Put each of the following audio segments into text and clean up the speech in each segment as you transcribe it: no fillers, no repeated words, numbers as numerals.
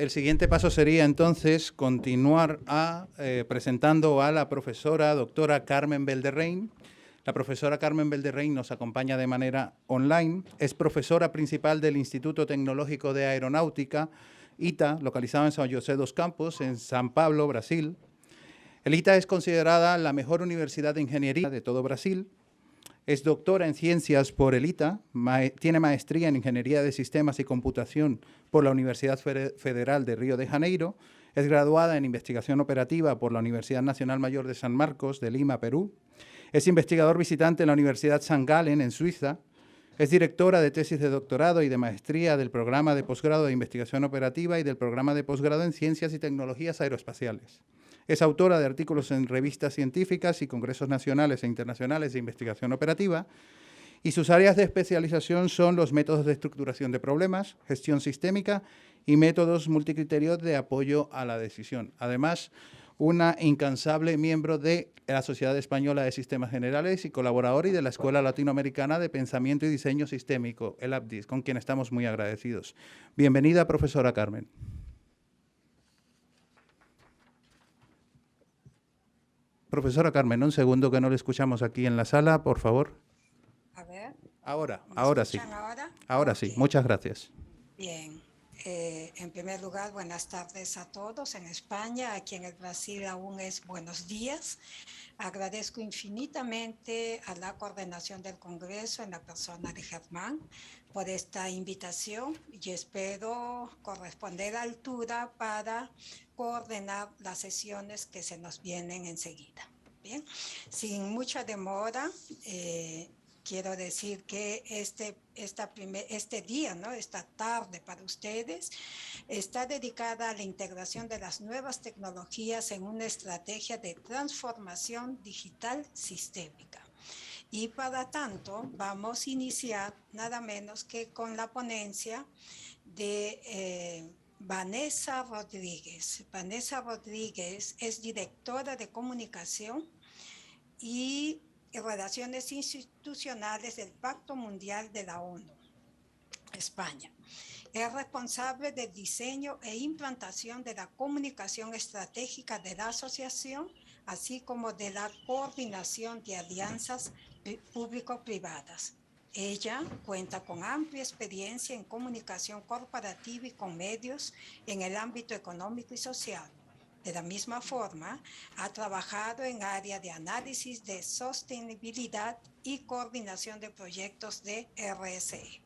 el siguiente paso sería entonces continuar presentando a la profesora doctora Carmen Belderrain. La profesora Carmen Belderrain nos acompaña de manera online. Es profesora principal del Instituto Tecnológico de Aeronáutica, ITA, localizado en São José dos Campos, en San Pablo, Brasil. El ITA es considerada la mejor universidad de ingeniería de todo Brasil. Es doctora en ciencias por el ITA, tiene maestría en Ingeniería de Sistemas y Computación por la Universidad Federal de Río de Janeiro, es graduada en Investigación Operativa por la Universidad Nacional Mayor de San Marcos de Lima, Perú, es investigador visitante en la Universidad St. Gallen en Suiza, es directora de tesis de doctorado y de maestría del programa de posgrado de Investigación Operativa y del programa de posgrado en Ciencias y Tecnologías Aeroespaciales. Es autora de artículos en revistas científicas y congresos nacionales e internacionales de investigación operativa, y sus áreas de especialización son los métodos de estructuración de problemas, gestión sistémica y métodos multicriterios de apoyo a la decisión. Además, una incansable miembro de la Sociedad Española de Sistemas Generales y colaboradora y de la Escuela Latinoamericana de Pensamiento y Diseño Sistémico, el APDIS, con quien estamos muy agradecidos. Bienvenida, profesora Carmen. Profesora Carmen, un segundo que no le escuchamos aquí en la sala, por favor. A ver. Ahora sí. Ahora sí, muchas gracias. Bien. En primer lugar, buenas tardes a todos en España. Aquí en el Brasil aún es buenos días. Agradezco infinitamente a la coordinación del Congreso en la persona de Germán por esta invitación y espero corresponder a la altura para coordinar las sesiones que se nos vienen enseguida. Bien, sin mucha demora, quiero decir que este día, ¿no? Esta tarde para ustedes está dedicada a la integración de las nuevas tecnologías en una estrategia de transformación digital sistémica. Y para tanto vamos a iniciar nada menos que con la ponencia de Vanessa Rodríguez. Vanessa Rodríguez es directora de comunicación y relaciones institucionales del Pacto Mundial de la ONU, España. Es responsable del diseño e implantación de la comunicación estratégica de la asociación, así como de la coordinación de alianzas público-privadas. Ella cuenta con amplia experiencia en comunicación corporativa y con medios en el ámbito económico y social. De la misma forma, ha trabajado en área de análisis de sostenibilidad y coordinación de proyectos de RSE.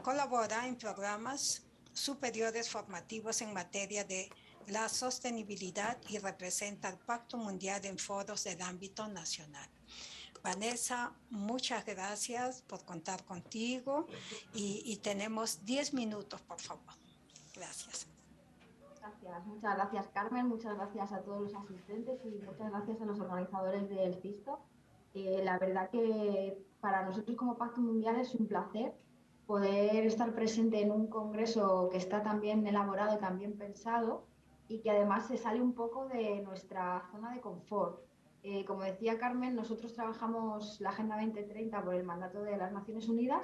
Colabora en programas superiores formativos en materia de la sostenibilidad y representa al Pacto Mundial en foros del ámbito nacional. Vanessa, muchas gracias por contar contigo y tenemos 10 minutos, por favor. Gracias. Muchas gracias Carmen, muchas gracias a todos los asistentes y muchas gracias a los organizadores del CISTO. La verdad que para nosotros como Pacto Mundial es un placer poder estar presente en un congreso que está tan bien elaborado, tan bien pensado y que además se sale un poco de nuestra zona de confort. Como decía Carmen, nosotros trabajamos la Agenda 2030 por el mandato de las Naciones Unidas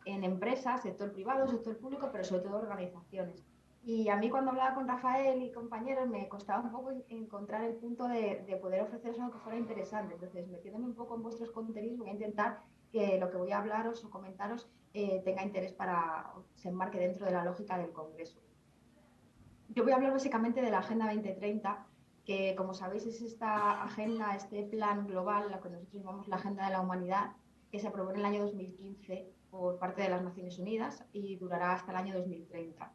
en empresas, sector privado, sector público, pero sobre todo organizaciones. Y a mí cuando hablaba con Rafael y compañeros me costaba un poco encontrar el punto de poder ofreceros algo que fuera interesante. Entonces, metiéndome un poco en vuestros contenidos, voy a intentar que lo que voy a hablaros o comentaros tenga interés para se enmarque dentro de la lógica del Congreso. Yo voy a hablar básicamente de la Agenda 2030, que como sabéis es esta agenda, este plan global, lo que nosotros llamamos la Agenda de la Humanidad, que se aprobó en el año 2015 por parte de las Naciones Unidas y durará hasta el año 2030.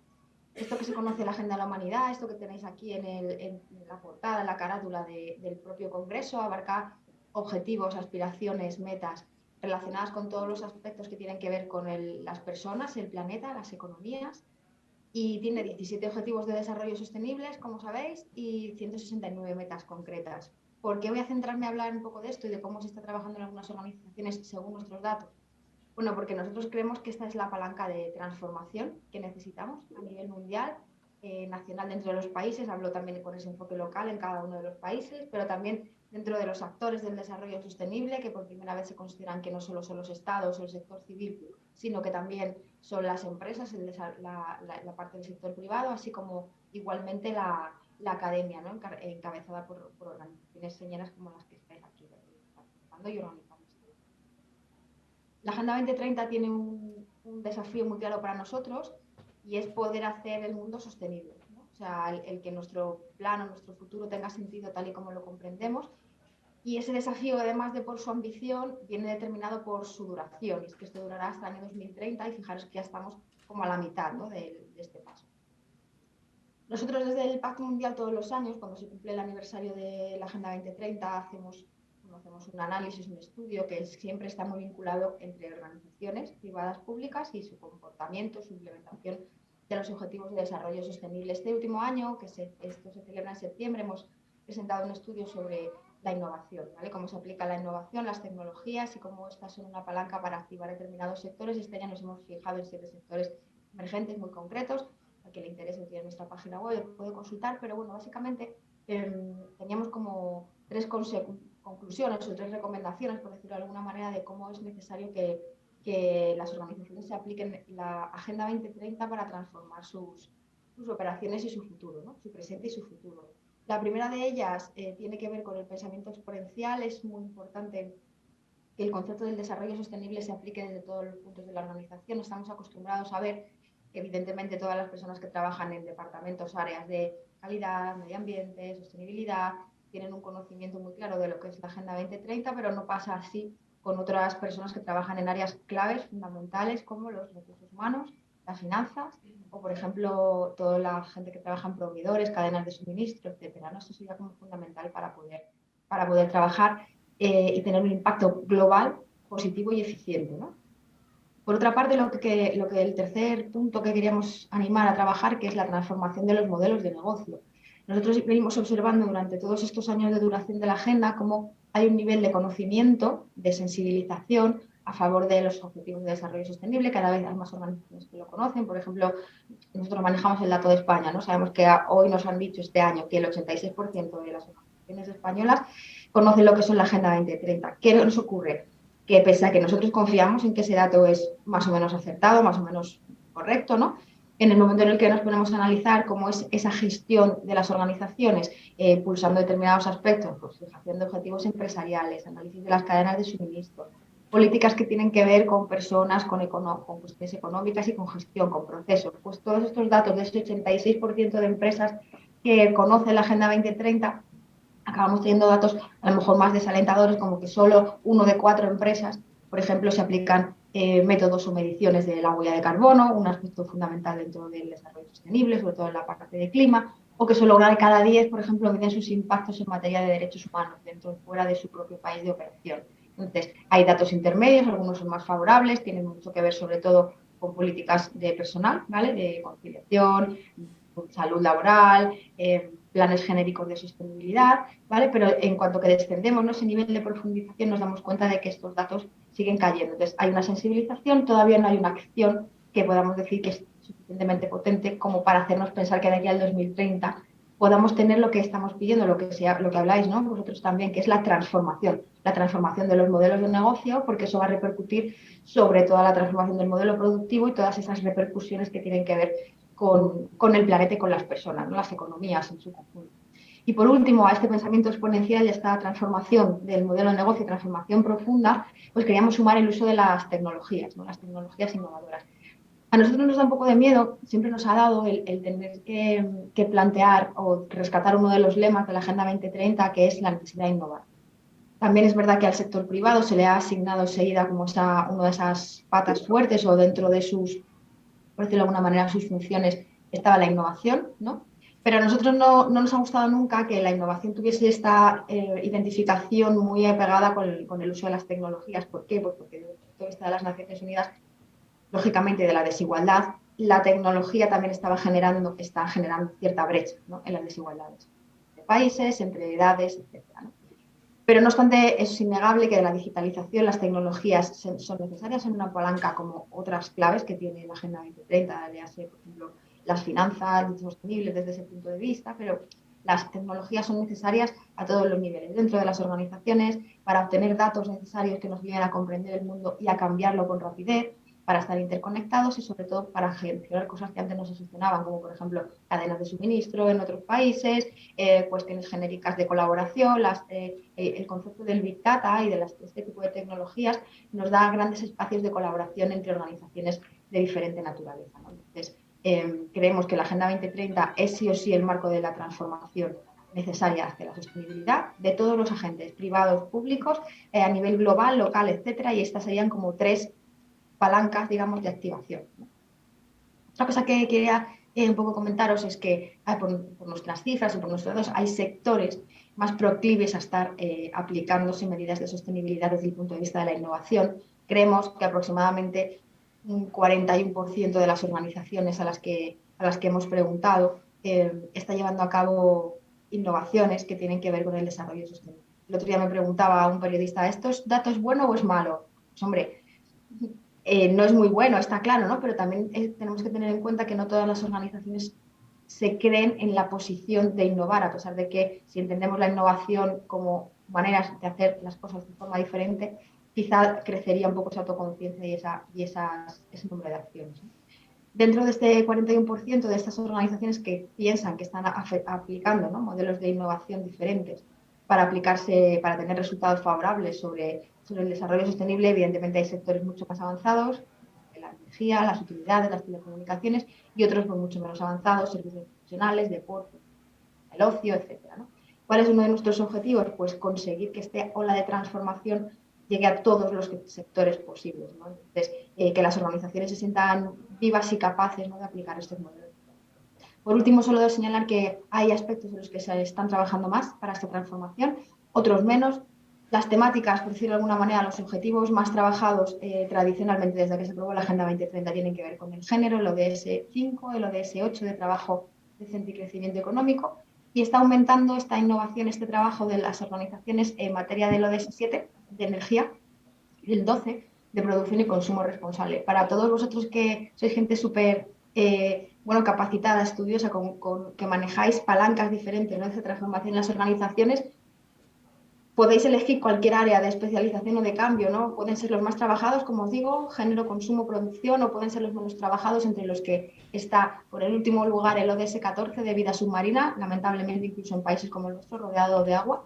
Esto que se conoce la Agenda de la Humanidad, esto que tenéis aquí en la portada, en la carátula del propio Congreso, abarca objetivos, aspiraciones, metas relacionadas con todos los aspectos que tienen que ver con las personas, el planeta, las economías, y tiene 17 objetivos de desarrollo sostenibles, como sabéis, y 169 metas concretas. ¿Por qué voy a centrarme a hablar un poco de esto y de cómo se está trabajando en algunas organizaciones según nuestros datos? Bueno, porque nosotros creemos que esta es la palanca de transformación que necesitamos a nivel mundial, nacional dentro de los países. Hablo también con ese enfoque local en cada uno de los países, pero también dentro de los actores del desarrollo sostenible, que por primera vez se consideran que no solo son los estados o el sector civil, sino que también son las empresas, la parte del sector privado, así como igualmente la academia, ¿no? Encabezada por organizaciones señeras como las que estáis aquí participando y organizando. La Agenda 2030 tiene un desafío muy claro para nosotros y es poder hacer el mundo sostenible, ¿no? O sea, el que nuestro plan o nuestro futuro tenga sentido tal y como lo comprendemos. Y ese desafío, además de por su ambición, viene determinado por su duración. Y es que esto durará hasta el año 2030 y fijaros que ya estamos como a la mitad, ¿no?, de este paso. Nosotros desde el Pacto Mundial todos los años, cuando se cumple el aniversario de la Agenda 2030, hacemos un análisis, un estudio que siempre está muy vinculado entre organizaciones privadas públicas y su comportamiento, su implementación de los Objetivos de Desarrollo Sostenible. Este último año, esto se celebra en septiembre, hemos presentado un estudio sobre la innovación, ¿vale? Cómo se aplica la innovación, las tecnologías y cómo estas son una palanca para activar determinados sectores. Este año nos hemos fijado en 7 sectores emergentes muy concretos. A quien le interese tiene nuestra página web, puede consultar, pero bueno, básicamente teníamos como 3 conclusiones o 3 recomendaciones, por decirlo de alguna manera, de cómo es necesario que las organizaciones se apliquen la Agenda 2030 para transformar sus operaciones y su futuro, ¿no? Su presente y su futuro. La primera de ellas tiene que ver con el pensamiento exponencial. Es muy importante que el concepto del desarrollo sostenible se aplique desde todos los puntos de la organización. Estamos acostumbrados a ver que evidentemente todas las personas que trabajan en departamentos, áreas de calidad, medio ambiente, sostenibilidad, tienen un conocimiento muy claro de lo que es la Agenda 2030, pero no pasa así con otras personas que trabajan en áreas claves, fundamentales, como los recursos humanos, las finanzas, o por ejemplo, toda la gente que trabaja en proveedores, cadenas de suministro, etcétera, ¿no? Esto sería como fundamental para poder trabajar y tener un impacto global, positivo y eficiente, ¿no? Por otra parte, lo que el tercer punto que queríamos animar a trabajar, que es la transformación de los modelos de negocio. Nosotros venimos observando durante todos estos años de duración de la agenda cómo hay un nivel de conocimiento, de sensibilización a favor de los objetivos de desarrollo sostenible. Cada vez hay más organizaciones que lo conocen. Por ejemplo, nosotros manejamos el dato de España, ¿no? Sabemos que hoy nos han dicho este año que el 86% de las organizaciones españolas conocen lo que son la Agenda 2030. ¿Qué nos ocurre? Que pese a que nosotros confiamos en que ese dato es más o menos acertado, más o menos correcto, ¿no? En el momento en el que nos ponemos a analizar cómo es esa gestión de las organizaciones, pulsando determinados aspectos, pues fijación de objetivos empresariales, análisis de las cadenas de suministro, políticas que tienen que ver con personas, con cuestiones económicas y con gestión, con procesos, pues todos estos datos de ese 86% de empresas que conocen la Agenda 2030, acabamos teniendo datos a lo mejor más desalentadores, como que solo 1 de 4 empresas, por ejemplo, se aplican métodos o mediciones de la huella de carbono, un aspecto fundamental dentro del desarrollo sostenible, sobre todo en la parte de clima, o que solo una de cada 10, por ejemplo, miden sus impactos en materia de derechos humanos dentro o fuera de su propio país de operación. Entonces, hay datos intermedios, algunos son más favorables, tienen mucho que ver sobre todo con políticas de personal, ¿vale? De conciliación, salud laboral, planes genéricos de sostenibilidad, ¿vale? Pero en cuanto que descendemos, ¿no?, ese nivel de profundización, nos damos cuenta de que estos datos siguen cayendo. Entonces, hay una sensibilización, todavía no hay una acción que podamos decir que es suficientemente potente como para hacernos pensar que de aquí al 2030 podamos tener lo que estamos pidiendo, lo que habláis, ¿no?, vosotros también, que es la transformación de los modelos de negocio, porque eso va a repercutir sobre toda la transformación del modelo productivo y todas esas repercusiones que tienen que ver con el planeta y con las personas, ¿no?, las economías en su conjunto. Y por último, a este pensamiento exponencial y a esta transformación del modelo de negocio, transformación profunda, pues queríamos sumar el uso de las tecnologías, ¿no?, las tecnologías innovadoras. A nosotros nos da un poco de miedo, siempre nos ha dado el tener que plantear o rescatar uno de los lemas de la Agenda 2030, que es la necesidad de innovar. También es verdad que al sector privado se le ha asignado enseguida como una de esas patas fuertes, o dentro de sus, por decirlo de alguna manera, sus funciones estaba la innovación, ¿no? Pero a nosotros no nos ha gustado nunca que la innovación tuviese esta identificación muy apegada con el uso de las tecnologías. ¿Por qué? Pues porque desde el punto de vista de las Naciones Unidas, lógicamente de la desigualdad, la tecnología también está generando cierta brecha, ¿no?, en las desigualdades de países, entre edades, etc., ¿no? Pero no obstante, es innegable que la digitalización, las tecnologías son necesarias en una palanca como otras claves que tiene la Agenda 2030, por ejemplo, las finanzas sostenibles desde ese punto de vista, pero las tecnologías son necesarias a todos los niveles, dentro de las organizaciones, para obtener datos necesarios que nos lleven a comprender el mundo y a cambiarlo con rapidez, para estar interconectados y sobre todo para gestionar cosas que antes no se gestionaban, como por ejemplo cadenas de suministro en otros países, cuestiones genéricas de colaboración, el concepto del Big Data y de este tipo de tecnologías nos da grandes espacios de colaboración entre organizaciones de diferente naturaleza, ¿no? Entonces, creemos que la Agenda 2030 es sí o sí el marco de la transformación necesaria hacia la sostenibilidad de todos los agentes privados, públicos, a nivel global, local, etcétera, y estas serían como 3 palancas, digamos, de activación, ¿no? Otra cosa que quería un poco comentaros es que por nuestras cifras y por nuestros datos hay sectores más proclives a estar aplicándose medidas de sostenibilidad desde el punto de vista de la innovación. Creemos que aproximadamente un 41% de las organizaciones a las que hemos preguntado está llevando a cabo innovaciones que tienen que ver con el desarrollo sostenible. El otro día me preguntaba a un periodista, ¿esto es dato es bueno o es malo? Pues hombre, no es muy bueno, está claro, ¿no? Pero también tenemos que tener en cuenta que no todas las organizaciones se creen en la posición de innovar, a pesar de que si entendemos la innovación como maneras de hacer las cosas de forma diferente, quizá crecería un poco esa autoconciencia y ese número de acciones, ¿no? Dentro de este 41% de estas organizaciones que piensan que están aplicando, ¿no?, modelos de innovación diferentes para tener resultados favorables sobre el desarrollo sostenible, evidentemente hay sectores mucho más avanzados, la energía, las utilidades, las telecomunicaciones, y otros pues, mucho menos avanzados, servicios profesionales, deporte, el ocio, etcétera, ¿no? ¿Cuál es uno de nuestros objetivos? Pues conseguir que esta ola de transformación llegue a todos los sectores posibles, ¿no? Entonces, que las organizaciones se sientan vivas y capaces, ¿no?, de aplicar estos modelos. Por último, solo debo señalar que hay aspectos en los que se están trabajando más para esta transformación, otros menos. Las temáticas, por decirlo de alguna manera, los objetivos más trabajados tradicionalmente desde que se aprobó la Agenda 2030 tienen que ver con el género, el ODS 5, el ODS 8 de trabajo decente y crecimiento económico, y está aumentando esta innovación, este trabajo de las organizaciones en materia del ODS 7 de energía y el 12 de producción y consumo responsable. Para todos vosotros que sois gente súper capacitada, estudiosa, que manejáis palancas diferentes, ¿no?, de transformación en las organizaciones, podéis elegir cualquier área de especialización o de cambio, ¿no? Pueden ser los más trabajados, como os digo, género, consumo, producción, o pueden ser los menos trabajados, entre los que está, por el último lugar, el ODS 14 de vida submarina, lamentablemente incluso en países como el nuestro, rodeado de agua,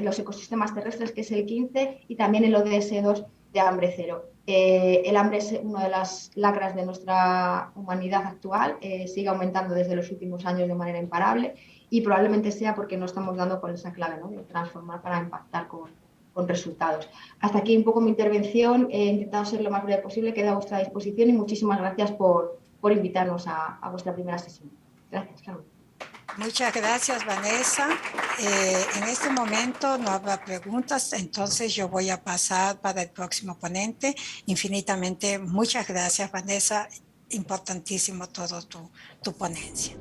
los ecosistemas terrestres, que es el 15, y también el ODS 2 de hambre cero. El hambre es una de las lacras de nuestra humanidad actual, sigue aumentando desde los últimos años de manera imparable, y probablemente sea porque no estamos dando con esa clave, ¿no?, de transformar para impactar con resultados. Hasta aquí un poco mi intervención. He intentado ser lo más breve posible, quedo a vuestra disposición y muchísimas gracias por invitarnos a vuestra primera sesión. Gracias, Carmen. Muchas gracias, Vanessa. En este momento no habrá preguntas, entonces yo voy a pasar para el próximo ponente. Infinitamente, muchas gracias, Vanessa. Importantísimo todo tu ponencia.